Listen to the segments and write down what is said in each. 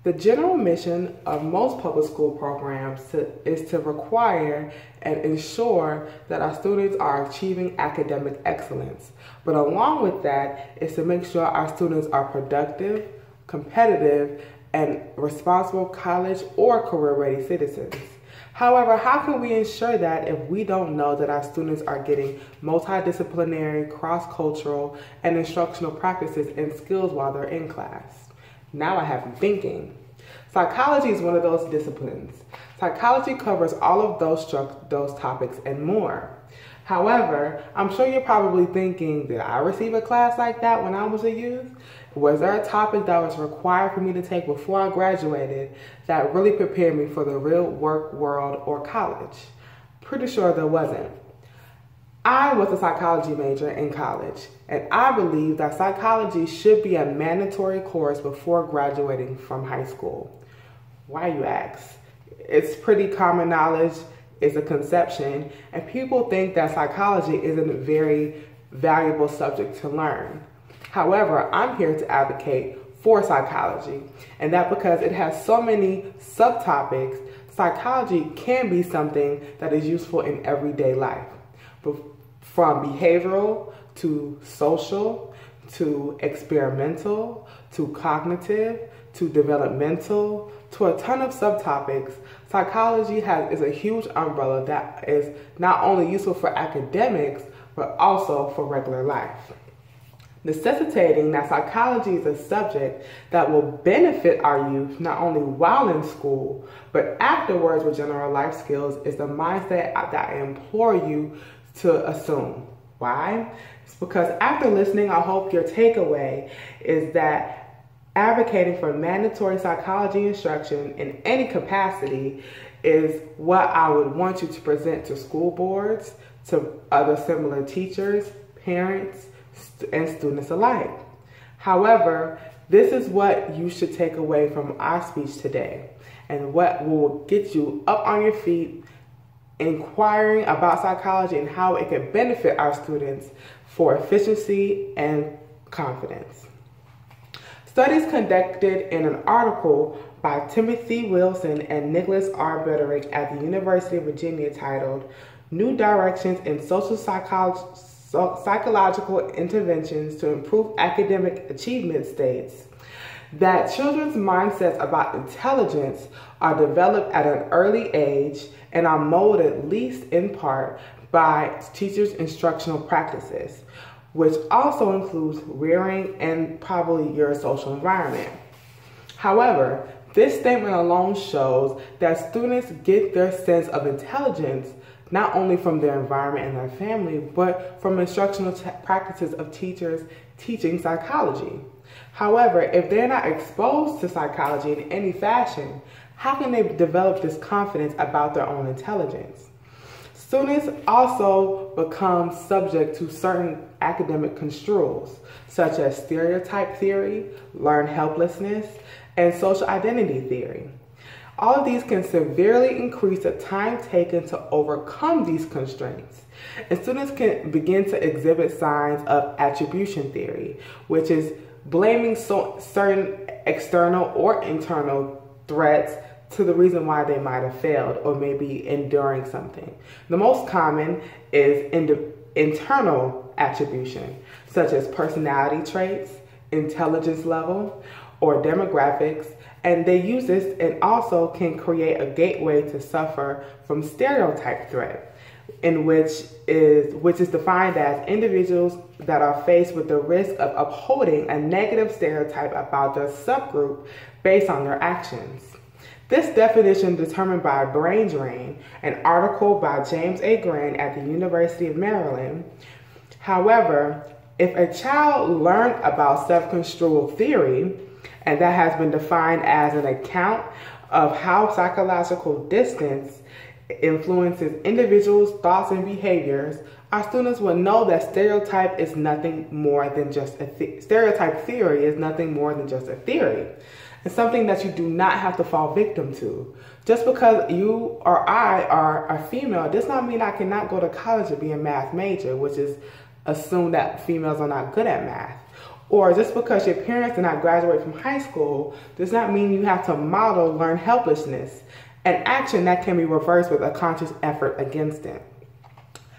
The general mission of most public school programs is to require and ensure that our students are achieving academic excellence. But along with that is to make sure our students are productive, competitive, and responsible college or career-ready citizens. However, how can we ensure that if we don't know that our students are getting multidisciplinary, cross-cultural, and instructional practices and skills while they're in class? Now I have you thinking. Psychology is one of those disciplines. Psychology covers all of those topics and more. However, I'm sure you're probably thinking, did I receive a class like that when I was a youth? Was there a topic that was required for me to take before I graduated that really prepared me for the real work world or college? Pretty sure there wasn't. I was a psychology major in college, and I believe that psychology should be a mandatory course before graduating from high school. Why, you ask? It's pretty common knowledge, it's a conception, and people think that psychology isn't a very valuable subject to learn. However, I'm here to advocate for psychology, and that because it has so many subtopics, psychology can be something that is useful in everyday life. From behavioral to social to experimental to cognitive to developmental to a ton of subtopics, psychology is a huge umbrella that is not only useful for academics but also for regular life. Necessitating that psychology is a subject that will benefit our youth not only while in school but afterwards with general life skills is the mindset that I implore you to assume. Why? It's because after listening, I hope your takeaway is that advocating for mandatory psychology instruction in any capacity is what I would want you to present to school boards, to other similar teachers, parents, and students alike. However, this is what you should take away from our speech today and what will get you up on your feet inquiring about psychology and how it can benefit our students for efficiency and confidence. Studies conducted in an article by Timothy Wilson and Nicholas R. Butterick at the University of Virginia titled New Directions in Social Psychological Interventions to Improve Academic Achievement states that children's mindsets about intelligence are developed at an early age and are molded at least in part by teachers' instructional practices, which also includes rearing and probably your social environment. However, this statement alone shows that students get their sense of intelligence not only from their environment and their family, but from instructional practices of teachers teaching psychology. However, if they're not exposed to psychology in any fashion, how can they develop this confidence about their own intelligence? Students also become subject to certain academic construals, such as stereotype theory, learned helplessness, and social identity theory. All of these can severely increase the time taken to overcome these constraints. And students can begin to exhibit signs of attribution theory, which is blaming certain external or internal threats to the reason why they might have failed or maybe enduring something. The most common is internal attribution, such as personality traits, intelligence level, or demographics, and they use this and also can create a gateway to suffer from stereotype threat, which is defined as individuals that are faced with the risk of upholding a negative stereotype about their subgroup based on their actions. This definition, determined by Brain Drain, an article by James A. Grant at the University of Maryland. However, if a child learned about self-construal theory, and that has been defined as an account of how psychological distance influences individuals' thoughts and behaviors, our students will know that stereotype is nothing more than just stereotype theory is nothing more than just a theory. It's something that you do not have to fall victim to. Just because you or I are a female does not mean I cannot go to college and be a math major, which is assume that females are not good at math. Or just because your parents did not graduate from high school does not mean you have to model learned helplessness, an action that can be reversed with a conscious effort against it.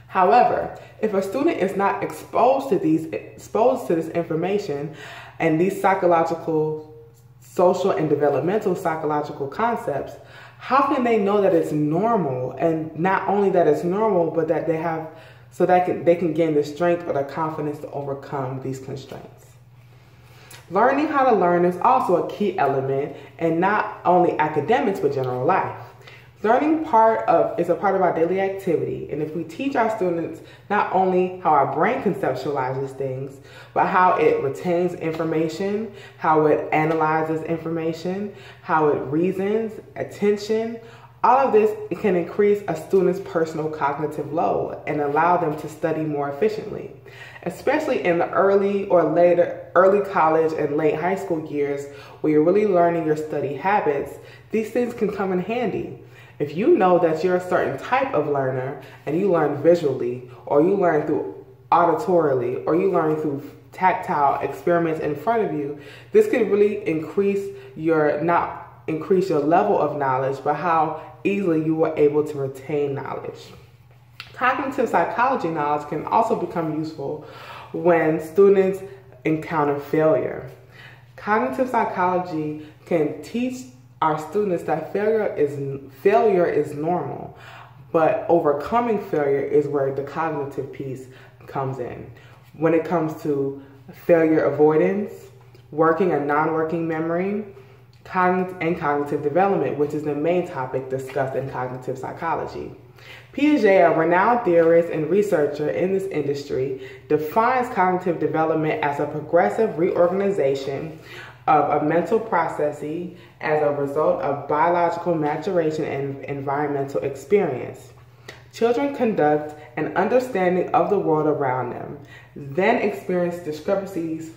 However, if a student is not exposed to this information and these psychological, social, and developmental psychological concepts, how can they know that it's normal? And not only that it's normal, but that they can gain the strength or the confidence to overcome these constraints. Learning how to learn is also a key element in not only academics, but general life. Learning is a part of our daily activity, and if we teach our students not only how our brain conceptualizes things, but how it retains information, how it analyzes information, how it reasons, attention, all of this can increase a student's personal cognitive load and allow them to study more efficiently. Especially in the early college and late high school years where you're really learning your study habits, these things can come in handy. If you know that you're a certain type of learner and you learn visually, or you learn through auditorily, or you learn through tactile experiments in front of you, this can really increase your level of knowledge, but how easily you were able to retain knowledge. Cognitive psychology knowledge can also become useful when students encounter failure. Cognitive psychology can teach our students that failure is normal, but overcoming failure is where the cognitive piece comes in. When it comes to failure avoidance, working and non-working memory, and cognitive development, which is the main topic discussed in cognitive psychology. Piaget, a renowned theorist and researcher in this industry, defines cognitive development as a progressive reorganization of a mental processes as a result of biological maturation and environmental experience. Children conduct an understanding of the world around them, then experience discrepancies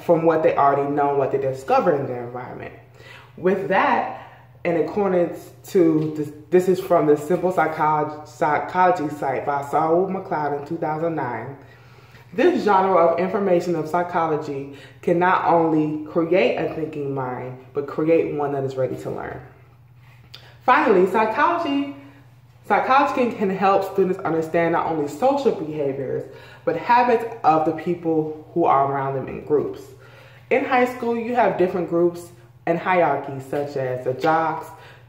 from what they already know, what they discover in their environment. With that, in accordance to this is from the Simple Psychology site by Saul McLeod in 2009. This genre of information of psychology can not only create a thinking mind, but create one that is ready to learn. Finally, psychology can help students understand not only social behaviors, but habits of the people who are around them in groups. In high school, you have different groups and hierarchies, such as the jocks,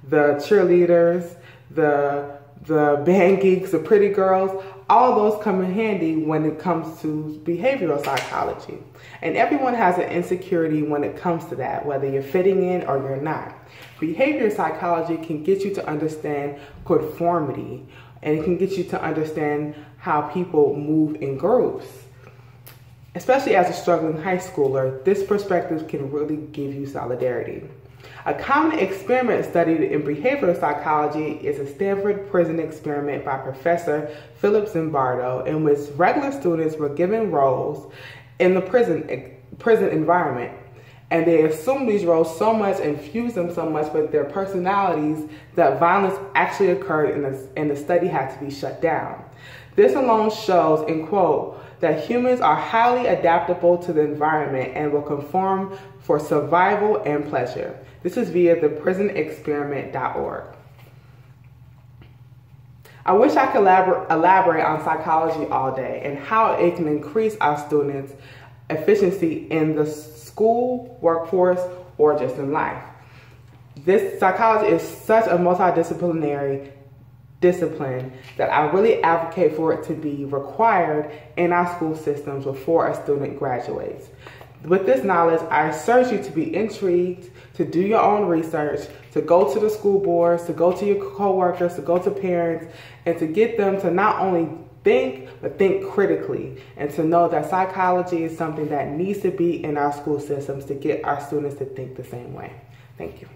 the cheerleaders, the band geeks, the pretty girls. All those come in handy when it comes to behavioral psychology. And everyone has an insecurity when it comes to that, whether you're fitting in or you're not. Behavioral psychology can get you to understand conformity, and it can get you to understand how people move in groups. Especially as a struggling high schooler, this perspective can really give you solidarity. A common experiment studied in behavioral psychology is a Stanford prison experiment by Professor Philip Zimbardo, in which regular students were given roles in the prison environment. And they assumed these roles so much and fused them so much with their personalities that violence actually occurred and the study had to be shut down. This alone shows, in quote, that humans are highly adaptable to the environment and will conform for survival and pleasure. This is via the prisonexperiment.org. I wish I could elaborate on psychology all day and how it can increase our students' efficiency in the school, workforce, or just in life. This psychology is such a multidisciplinary discipline that I really advocate for it to be required in our school systems before a student graduates. With this knowledge, I urge you to be intrigued, to do your own research, to go to the school boards, to go to your coworkers, to go to parents, and to get them to not only think, but think critically, and to know that psychology is something that needs to be in our school systems to get our students to think the same way. Thank you.